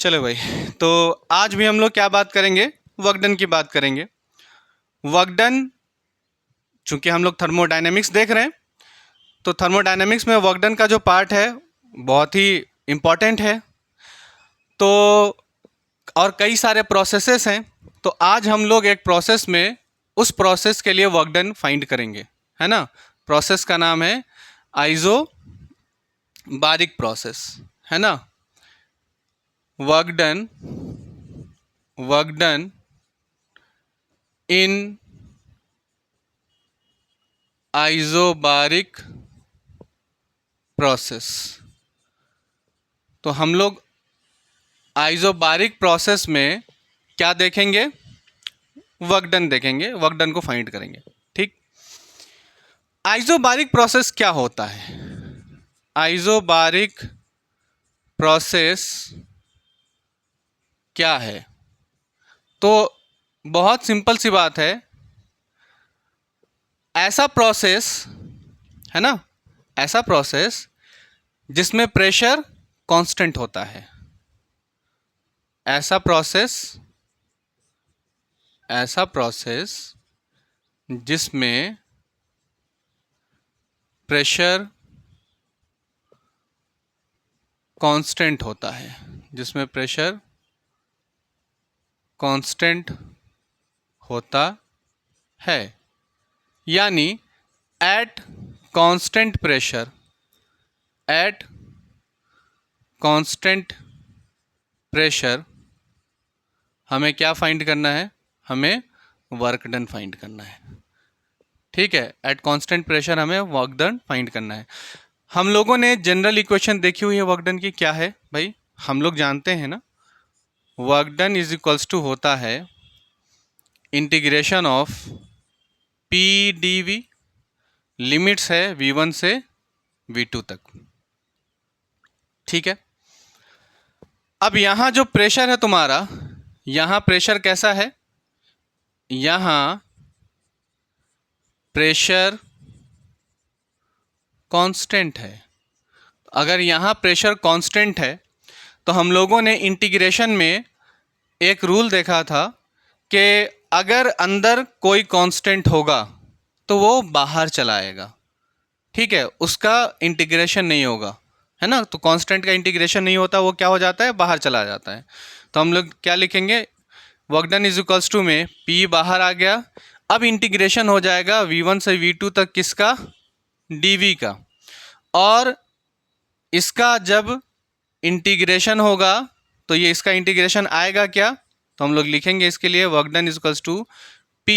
चलो भाई, तो आज भी हम लोग क्या बात करेंगे? वर्क डन की बात करेंगे। वर्क डन, चूंकि हम लोग थर्मोडायनेमिक्स देख रहे हैं, तो थर्मोडायनेमिक्स में वर्क डन का जो पार्ट है बहुत ही इम्पॉर्टेंट है। तो और कई सारे प्रोसेसेस हैं, तो आज हम लोग एक प्रोसेस में उस प्रोसेस के लिए वर्क डन फाइंड करेंगे, है ना। प्रोसेस का नाम है आइसोबारिक प्रोसेस, है ना। Work done in isobaric process. तो हम लोग आइसोबारिक प्रोसेस में क्या देखेंगे? वर्क डन देखेंगे, वर्क डन को फाइंड करेंगे। ठीक, आइसोबारिक प्रोसेस क्या होता है? आइसोबारिक प्रोसेस क्या है? तो बहुत सिंपल सी बात है, ऐसा प्रोसेस, है ना, ऐसा प्रोसेस जिसमें प्रेशर कांस्टेंट होता है। ऐसा प्रोसेस जिसमें प्रेशर कांस्टेंट होता है, जिसमें प्रेशर कांस्टेंट होता है, यानी एट कांस्टेंट प्रेशर हमें क्या फाइंड करना है? हमें वर्क डन फाइंड करना है। ठीक है, एट कांस्टेंट प्रेशर हमें वर्क डन फाइंड करना है। हम लोगों ने जनरल इक्वेशन देखी हुई है वर्क डन की, क्या है भाई? हम लोग जानते हैं ना, work done is equals to होता है integration of P D V, limits है V1 से V2 तक। ठीक है, अब यहाँ जो प्रेशर है तुम्हारा, यहाँ प्रेशर कैसा है? यहाँ प्रेशर कांस्टेंट है। अगर यहाँ प्रेशर कांस्टेंट है तो हम लोगों ने इंटीग्रेशन में एक रूल देखा था कि अगर अंदर कोई कांस्टेंट होगा तो वो बाहर चला आएगा। ठीक है, उसका इंटीग्रेशन नहीं होगा, है ना। तो कांस्टेंट का इंटीग्रेशन नहीं होता, वो क्या हो जाता है? बाहर चला जाता है। तो हम लोग क्या लिखेंगे? Work done is equals to में P बाहर आ गया, अब इंटीग्रेशन हो जाएगा V1 से V2 तक, किसका? dV का। और इसका जब इंटीग्रेशन होगा तो ये इसका इंटीग्रेशन आएगा क्या? तो हम लोग लिखेंगे इसके लिए work done is equals to P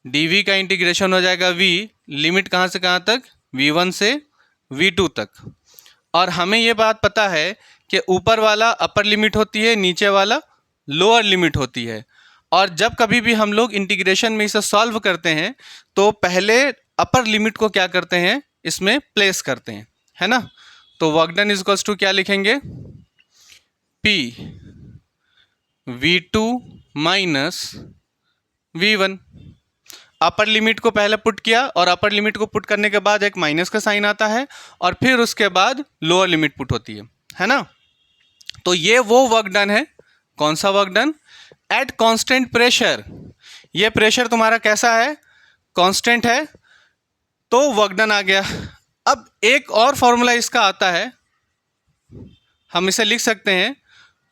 dV का इंटीग्रेशन हो जाएगा V, लिमिट कहाँ से कहाँ तक? V1 से V2 तक। और हमें ये बात पता है कि ऊपर वाला अपर लिमिट होती है, नीचे वाला लोअर लिमिट होती है। और जब कभी भी हम लोग इंटीग्रेशन में इसे सॉल्व करते हैं तो पहले अपर लिमिट को क्या करते हैं? इसमें प्लेस करते हैं, है ना। तो work done is equals to क्या लिखेंगे? P V2 minus V1। Upper limit को पहले पुट किया, और अपर लिमिट को पुट करने के बाद एक माइनस का साइन आता है, और फिर उसके बाद लोअर लिमिट पुट होती है ना। तो ये वो वर्क डन है। कौन सा work done? At constant pressure. ये प्रेशर तुम्हारा कैसा है? कांस्टेंट है, तो वर्क डन आ गया। अब एक और फॉर्मूला इसका आता है, हम इसे लिख सकते हैं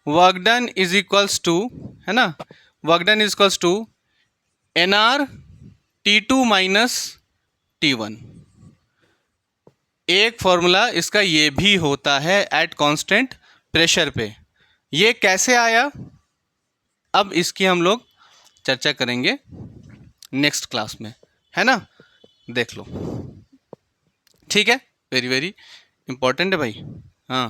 work done is equals to, है ना, work done is equals to NR T2 minus T1। एक फॉर्मूला इसका ये भी होता है एट कांस्टेंट प्रेशर पे। ये कैसे आया, अब इसकी हम लोग चर्चा करेंगे नेक्स्ट क्लास में, है ना। देख लो, ठीक है, वेरी वेरी इंपॉर्टेंट है भाई। हाँ।